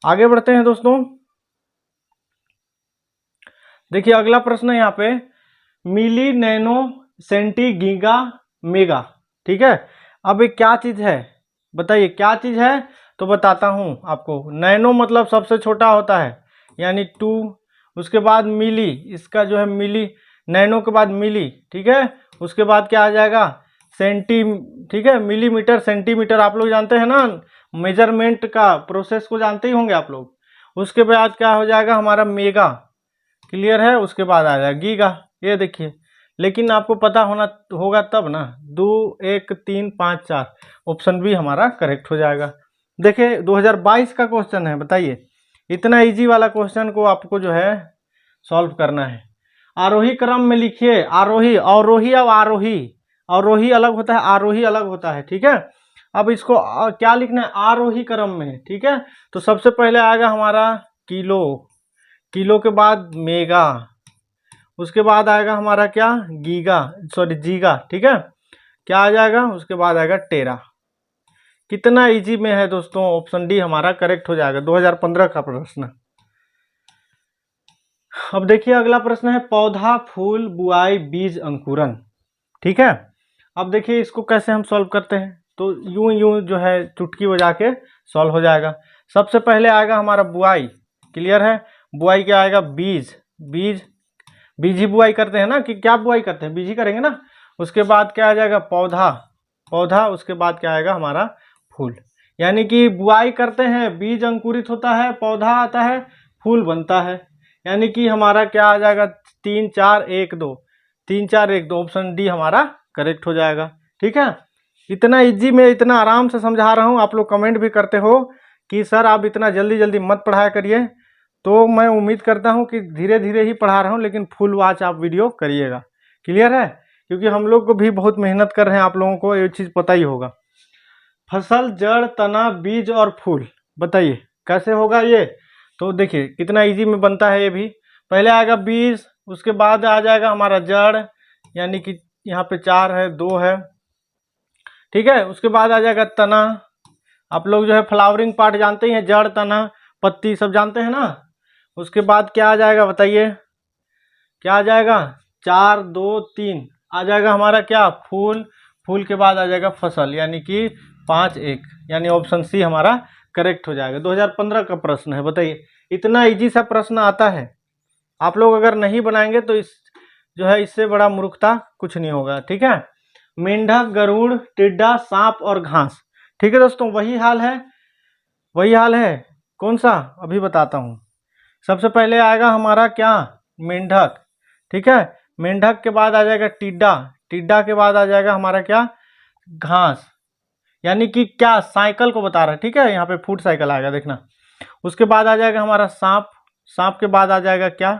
आगे बढ़ते हैं दोस्तों। देखिए अगला प्रश्न है यहाँ पे, मिली, नैनो, सेंटी, गीगा, मेगा, ठीक है। अब ये क्या चीज़ है बताइए, क्या चीज़ है? तो बताता हूँ आपको। नैनो मतलब सबसे छोटा होता है, यानी 2। उसके बाद मिली, इसका जो है मिली, नैनो के बाद मिली, ठीक है। उसके बाद क्या आ जाएगा? सेंटी, ठीक है। मिलीमीटर, सेंटीमीटर आप लोग जानते हैं ना, मेजरमेंट का प्रोसेस को जानते ही होंगे आप लोग। उसके बाद क्या हो जाएगा हमारा? मेगा, क्लियर है। उसके बाद आ जाएगा गीगा, ये देखिए। लेकिन आपको पता होना होगा तब ना। 2 1 3 5 4, ऑप्शन बी हमारा करेक्ट हो जाएगा। देखिए 2022 का क्वेश्चन है, बताइए। इतना इजी वाला क्वेश्चन को आपको जो है सॉल्व करना है। आरोही क्रम में लिखिए, आरोही, अवरोही और आरोही। अवरोही अलग होता है, आरोही अलग होता है, ठीक है। अब इसको क्या लिखना है? आरोही क्रम में, ठीक है। तो सबसे पहले आएगा हमारा किलो, किलो के बाद मेगा, उसके बाद आएगा हमारा क्या? गीगा, सॉरी जीगा, ठीक है। क्या आ जाएगा? उसके बाद आएगा टेरा। कितना इजी में है दोस्तों, ऑप्शन डी हमारा करेक्ट हो जाएगा। 2015 का प्रश्न। अब देखिए अगला प्रश्न है पौधा, फूल, बुआई, बीज, अंकुरन, ठीक है। अब देखिए इसको कैसे हम सॉल्व करते हैं, तो यूं यूं जो है चुटकी बजा के सॉल्व हो जाएगा। सबसे पहले आएगा हमारा बुआई, क्लियर है। बुआई क्या आएगा? बीज, बीज, बीज ही बुआई करते हैं ना, कि क्या बुआई करते हैं? बीज ही करेंगे ना। उसके बाद क्या आ जाएगा? पौधा, पौधा। उसके बाद क्या आएगा हमारा? फूल। यानी कि बुआई करते हैं, बीज अंकुरित होता है, पौधा आता है, फूल बनता है। यानी कि हमारा क्या आ जाएगा? 3 4 1 2, 3 4 1 2, ऑप्शन डी हमारा करेक्ट हो जाएगा, ठीक है। इतना इजी में इतना आराम से समझा रहा हूँ। आप लोग कमेंट भी करते हो कि सर आप इतना जल्दी जल्दी मत पढ़ाया करिए, तो मैं उम्मीद करता हूं कि धीरे धीरे ही पढ़ा रहा हूं, लेकिन फुल वॉच आप वीडियो करिएगा, क्लियर है। क्योंकि हम लोग को भी बहुत मेहनत कर रहे हैं, आप लोगों को ये चीज़ पता ही होगा। फसल, जड़, तना, बीज और फूल, बताइए कैसे होगा ये? तो देखिए कितना इजी में बनता है ये भी। पहले आएगा बीज, उसके बाद आ जाएगा हमारा जड़, यानी कि यहाँ पे 4 है, 2 है, ठीक है। उसके बाद आ जाएगा तना। आप लोग जो है फ्लावरिंग पार्ट जानते ही हैं, जड़, तना, पत्ती सब जानते हैं ना। उसके बाद क्या आ जाएगा बताइए? क्या आ जाएगा? 4 2 3 आ जाएगा हमारा क्या? फूल। फूल के बाद आ जाएगा फसल, यानी कि 5 1, यानी ऑप्शन सी हमारा करेक्ट हो जाएगा। 2015 का प्रश्न है, बताइए। इतना इजी सा प्रश्न आता है, आप लोग अगर नहीं बनाएंगे तो इस जो है इससे बड़ा मूर्खता कुछ नहीं होगा, ठीक है। मेंढक, गरुड़, टिड्डा, सांप और घास, ठीक है दोस्तों। वही हाल है, वही हाल है। कौन सा? अभी बताता हूँ। सबसे पहले आएगा हमारा क्या? मेंढक, ठीक है। मेंढक के बाद आ जाएगा टिड्डा, टिड्डा के बाद आ जाएगा हमारा क्या? घास, यानी कि क्या? साइकिल को बता रहा है, ठीक है। यहाँ पे फूड साइकिल आएगा, देखना। उसके बाद आ जाएगा हमारा सांप, सांप के बाद आ जाएगा क्या?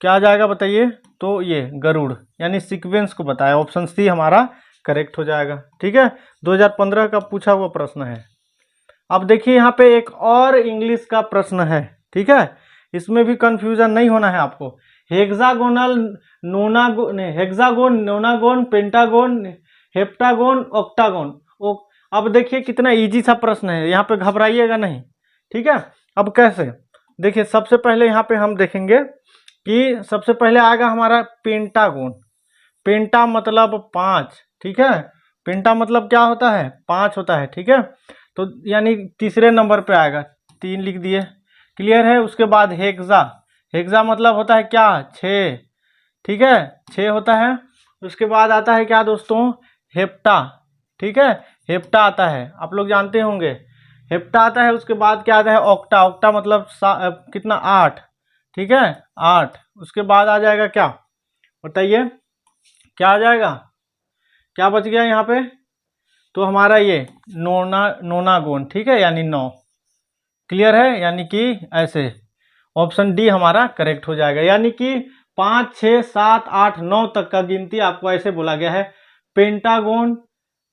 क्या आ जाएगा बताइए? तो ये गरुड़, यानी सीक्वेंस को बताया, ऑप्शन सी हमारा करेक्ट हो जाएगा, ठीक है। 2015 का पूछा हुआ प्रश्न है। अब देखिए यहाँ पे एक और इंग्लिश का प्रश्न है, ठीक है। इसमें भी कंफ्यूजन नहीं होना है आपको। Hexagonal, nonagon, hexagon, nonagon, pentagon, heptagon, octagon. अब देखिए कितना इजी सा प्रश्न है, यहाँ पे घबराइएगा नहीं, ठीक है। अब कैसे? देखिए सबसे पहले यहाँ पे हम देखेंगे कि सबसे पहले आएगा हमारा पेंटागोन। पेंटा मतलब 5, ठीक है। पेंटा मतलब क्या होता है? 5 होता है, ठीक है। तो यानी तीसरे नंबर पे आएगा, 3 लिख दिए, क्लियर है। उसके बाद हेक्सा, हेक्सा मतलब होता है क्या? 6, ठीक है, 6 होता है। उसके बाद आता है क्या दोस्तों? हेप्टा, ठीक है। हेप्टा आता है, आप लोग जानते होंगे, हेप्टा आता है। उसके बाद क्या आता है? ऑक्टा, ऑक्टा मतलब कितना? 8, ठीक है, 8। उसके बाद आ जाएगा क्या बताइए? क्या आ जाएगा? क्या बच गया यहाँ पे? तो हमारा ये नोनागोन, ठीक है, यानी 9, क्लियर है। यानी कि ऐसे ऑप्शन डी हमारा करेक्ट हो जाएगा। यानी कि 5 6 7 8 9 तक का गिनती आपको ऐसे बोला गया है। पेंटागोन,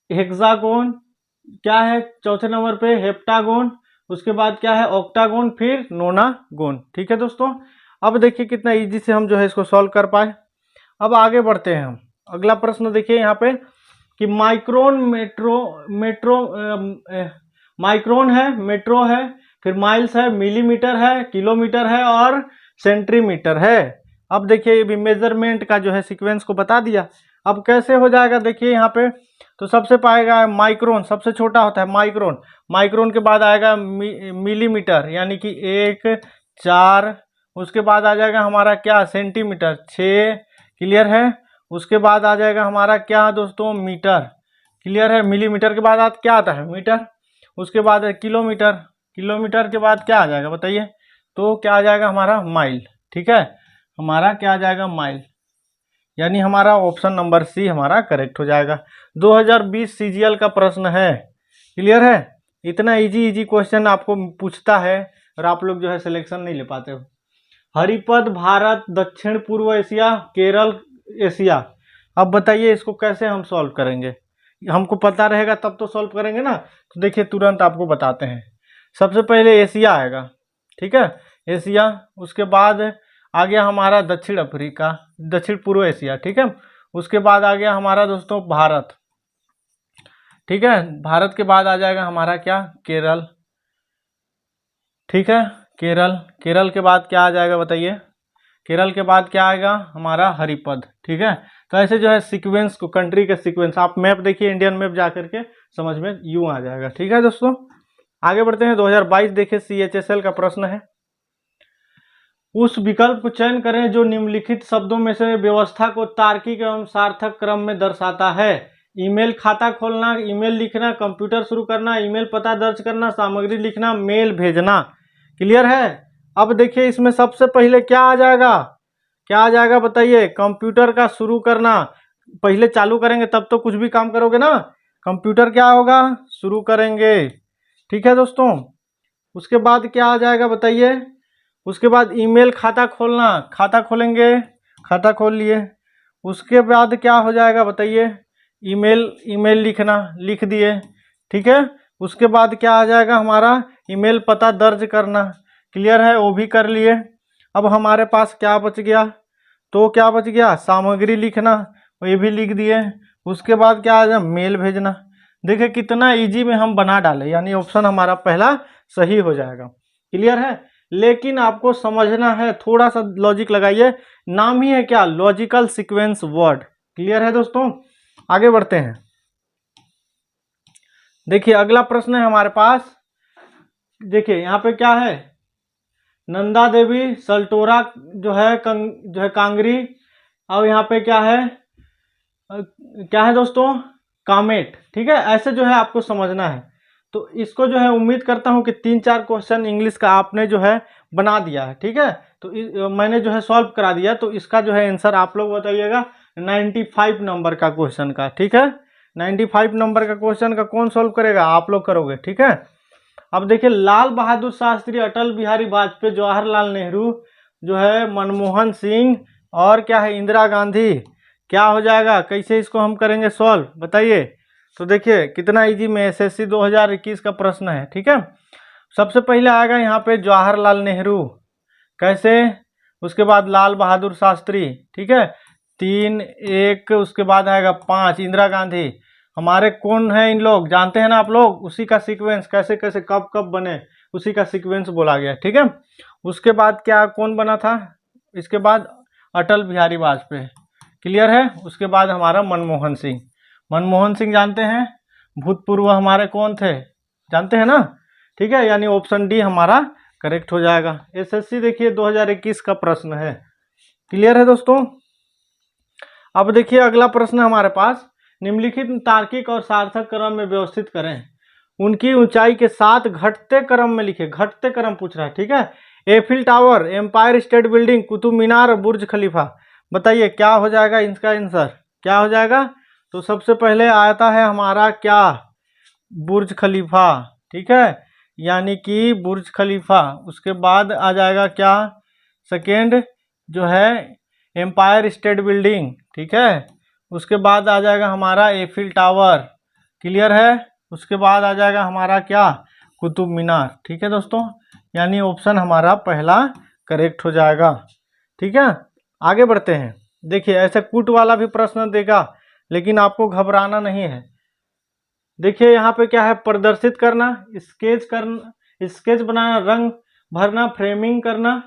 हेक्सागोन, क्या है चौथे नंबर पे? हेप्टागोन। उसके बाद क्या है? ऑक्टागोन, फिर नोनागोन, ठीक है दोस्तों। अब देखिए कितना इजी से हम जो है इसको सॉल्व कर पाए। अब आगे बढ़ते हैं हम। अगला प्रश्न देखिए यहाँ पे कि माइक्रोन, माइक्रोन है, मेट्रो है, फिर माइल्स है, मिलीमीटर है, किलोमीटर है और सेंटीमीटर है। अब देखिए ये भी मेजरमेंट का जो है सीक्वेंस को बता दिया। अब कैसे हो जाएगा देखिए यहाँ पे, तो सबसे पाएगा माइक्रोन, सबसे छोटा होता है माइक्रोन। माइक्रोन के बाद आएगा मिलीमीटर यानी कि 1, 4। उसके बाद आ जाएगा हमारा क्या, सेंटीमीटर 6। क्लियर है। उसके बाद आ जाएगा हमारा क्या दोस्तों, मीटर। क्लियर है। मिलीमीटर के बाद क्या आता है, मीटर। उसके बाद है किलोमीटर। किलोमीटर के बाद क्या आ जाएगा बताइए, तो क्या आ जाएगा हमारा माइल। ठीक है, हमारा क्या आ जाएगा, माइल। यानी हमारा ऑप्शन नंबर सी हमारा करेक्ट हो जाएगा। 2020 सीजीएल का प्रश्न है। क्लियर है। इतना इजी इजी क्वेश्चन आपको पूछता है और आप लोग जो है सिलेक्शन नहीं ले पाते हो। हरिपद भारत, दक्षिण पूर्व एशिया, केरल एशिया। अब बताइए इसको कैसे हम सॉल्व करेंगे। हमको पता रहेगा तब तो सॉल्व करेंगे ना। तो देखिए तुरंत आपको बताते हैं। सबसे पहले एशिया आएगा। ठीक है, एशिया। उसके बाद आ गया हमारा दक्षिण अफ्रीका, दक्षिण पूर्व एशिया। ठीक है। उसके बाद आ गया हमारा दोस्तों भारत। ठीक है, भारत के बाद आ जाएगा हमारा क्या, केरल। ठीक है, केरल। केरल के बाद क्या आ जाएगा बताइए, केरल के बाद क्या आएगा हमारा हरिपद। ठीक है, तो ऐसे जो है सीक्वेंस को, कंट्री के सीक्वेंस, आप मैप देखिए इंडियन मैप जा करके समझ में यूं आ जाएगा। ठीक है दोस्तों, आगे बढ़ते हैं। 2022 देखिए CHSL का प्रश्न है। उस विकल्प को चयन करें जो निम्नलिखित शब्दों में से व्यवस्था को तार्किक एवं सार्थक क्रम में दर्शाता है। ईमेल खाता खोलना, ईमेल लिखना, कंप्यूटर शुरू करना, ईमेल पता दर्ज करना, सामग्री लिखना, मेल भेजना। क्लियर है। अब देखिए इसमें सबसे पहले क्या आ जाएगा, क्या आ जाएगा बताइए, कंप्यूटर का शुरू करना। पहले चालू करेंगे तब तो कुछ भी काम करोगे ना। कंप्यूटर क्या होगा, शुरू करेंगे। ठीक है दोस्तों। उसके बाद क्या आ जाएगा बताइए, उसके बाद ईमेल खाता खोलना, खाता खोलेंगे, खाता खोल लिए। उसके बाद क्या हो जाएगा बताइए, ईमेल लिखना, लिख दिए। ठीक है। उसके बाद क्या आ जाएगा हमारा, ईमेल पता दर्ज करना। क्लियर है, वो भी कर लिए। अब हमारे पास क्या बच गया, तो क्या बच गया, सामग्री लिखना, ये भी लिख दिए। उसके बाद क्या आ जाए, मेल भेजना। देखिए कितना इजी में हम बना डाले, यानी ऑप्शन हमारा पहला सही हो जाएगा। क्लियर है। लेकिन आपको समझना है, थोड़ा सा लॉजिक लगाइए। नाम ही है क्या, लॉजिकल सीक्वेंस वर्ड। क्लियर है दोस्तों, आगे बढ़ते हैं। देखिए अगला प्रश्न है हमारे पास। देखिए यहाँ पे क्या है, नंदा देवी, सल्टोरा जो है कांगरी, और यहाँ पे क्या है, क्या है दोस्तों, कामेट। ठीक है, ऐसे जो है आपको समझना है। तो इसको जो है उम्मीद करता हूँ कि 3-4 क्वेश्चन इंग्लिश का आपने जो है बना दिया है। ठीक है, तो मैंने जो है सॉल्व करा दिया। तो इसका जो है आंसर आप लोग बताइएगा 95 नंबर का क्वेश्चन का। ठीक है, 95 नंबर का क्वेश्चन का कौन सॉल्व करेगा, आप लोग करोगे। ठीक है। अब देखिए लाल बहादुर शास्त्री, अटल बिहारी वाजपेयी, जवाहरलाल नेहरू जो है, मनमोहन सिंह और क्या है, इंदिरा गांधी। क्या हो जाएगा, कैसे इसको हम करेंगे सॉल्व बताइए। तो देखिए कितना इजी में SSC 2021 का प्रश्न है। ठीक है, सबसे पहले आएगा यहाँ पे जवाहरलाल नेहरू, कैसे। उसके बाद लाल बहादुर शास्त्री, ठीक है, 3, 1। उसके बाद आएगा 5 इंदिरा गांधी। हमारे कौन है इन लोग, जानते हैं ना आप लोग, उसी का सीक्वेंस कैसे कैसे कब कब बने, उसी का सीक्वेंस बोला गया। ठीक है। उसके बाद क्या कौन बना था, इसके बाद अटल बिहारी वाजपेयी। क्लियर है। उसके बाद हमारा मनमोहन सिंह। मनमोहन सिंह जानते हैं, भूतपूर्व हमारे कौन थे, जानते हैं ना। ठीक है, यानी ऑप्शन डी हमारा करेक्ट हो जाएगा। SSC देखिए 2021 का प्रश्न है। क्लियर है दोस्तों। अब देखिए अगला प्रश्न हमारे पास, निम्नलिखित तार्किक और सार्थक क्रम में व्यवस्थित करें। उनकी ऊंचाई के साथ घटते क्रम में लिखे, घटते क्रम पूछ रहा है। ठीक है, Eiffel Tower, Empire State Building, Qutub Minar और बुर्ज खलीफा। बताइए क्या हो जाएगा इसका आंसर, क्या हो जाएगा। तो सबसे पहले आता है हमारा क्या, बुर्ज खलीफा। ठीक है, यानी कि बुर्ज खलीफा। उसके बाद आ जाएगा क्या, सेकेंड जो है एम्पायर स्टेट बिल्डिंग। ठीक है, उसके बाद आ जाएगा हमारा एफिल टावर। क्लियर है। उसके बाद आ जाएगा हमारा क्या, कुतुब मीनार। ठीक है दोस्तों, यानी ऑप्शन हमारा पहला करेक्ट हो जाएगा। ठीक है, आगे बढ़ते हैं। देखिए ऐसे कूट वाला भी प्रश्न देगा, लेकिन आपको घबराना नहीं है। देखिए यहाँ पे क्या है, प्रदर्शित करना, स्केच बनाना, रंग भरना, फ्रेमिंग करना।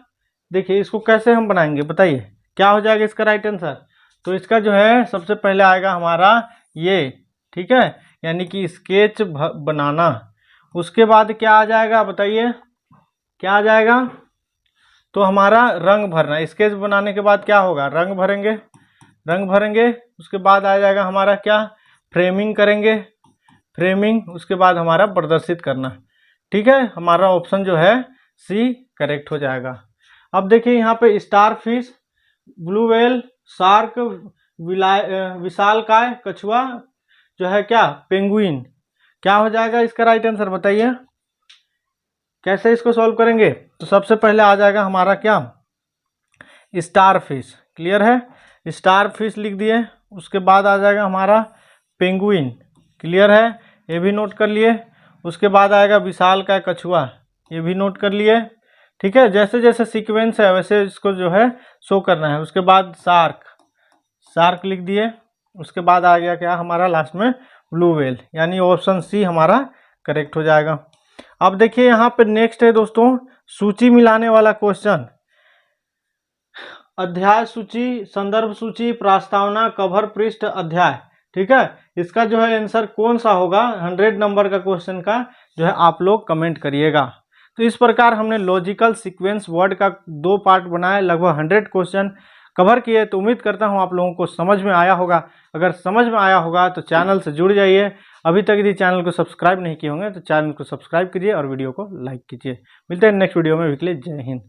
देखिए इसको कैसे हम बनाएंगे बताइए, क्या हो जाएगा इसका राइट आंसर। तो इसका जो है सबसे पहले आएगा हमारा ये। ठीक है, यानी कि स्केच बनाना। उसके बाद क्या आ जाएगा बताइए, क्या आ जाएगा? तो हमारा रंग भरना। स्केच बनाने के बाद क्या होगा? रंग भरेंगे, रंग भरेंगे। उसके बाद आ जाएगा हमारा क्या? फ्रेमिंग करेंगे, फ्रेमिंग। उसके बाद हमारा प्रदर्शित करना। ठीक है, हमारा ऑप्शन जो है सी करेक्ट हो जाएगा। अब देखिए यहाँ पे star fish, blue whale, shark, विशालकाय कछुआ, जो है क्या? पेंगुइन। क्या हो जाएगा इसका राइट आंसर बताइए? कैसे इसको सॉल्व करेंगे? तो सबसे पहले आ जाएगा हमारा क्या? Star fish. क्लियर है, स्टार फिश लिख दिए। उसके बाद आ जाएगा हमारा पेंगुइन। क्लियर है, ये भी नोट कर लिए। उसके बाद आएगा विशालकाय कछुआ, ये भी नोट कर लिए। ठीक है, जैसे जैसे सीक्वेंस है वैसे इसको जो है शो करना है। उसके बाद शार्क, शार्क लिख दिए। उसके बाद आ गया क्या हमारा लास्ट में? ब्लू व्हेल, यानी ऑप्शन सी हमारा करेक्ट हो जाएगा। अब देखिए यहाँ पे नेक्स्ट है दोस्तों, सूची मिलाने वाला क्वेश्चन। अध्याय सूची, संदर्भ सूची, प्रस्तावना, कवर पृष्ठ, अध्याय। ठीक है, इसका जो है आंसर कौन सा होगा 100 नंबर का क्वेश्चन का, जो है आप लोग कमेंट करिएगा। तो इस प्रकार हमने लॉजिकल सीक्वेंस वर्ड का 2 पार्ट बनाया, लगभग 100 क्वेश्चन कवर किए। तो उम्मीद करता हूं आप लोगों को समझ में आया होगा। अगर समझ में आया होगा तो चैनल से जुड़ जाइए। अभी तक यदि चैनल को सब्सक्राइब नहीं किए होंगे तो चैनल को सब्सक्राइब कीजिए और वीडियो को लाइक कीजिए। मिलते हैं नेक्स्ट वीडियो में। अभी के लिए जय हिंद।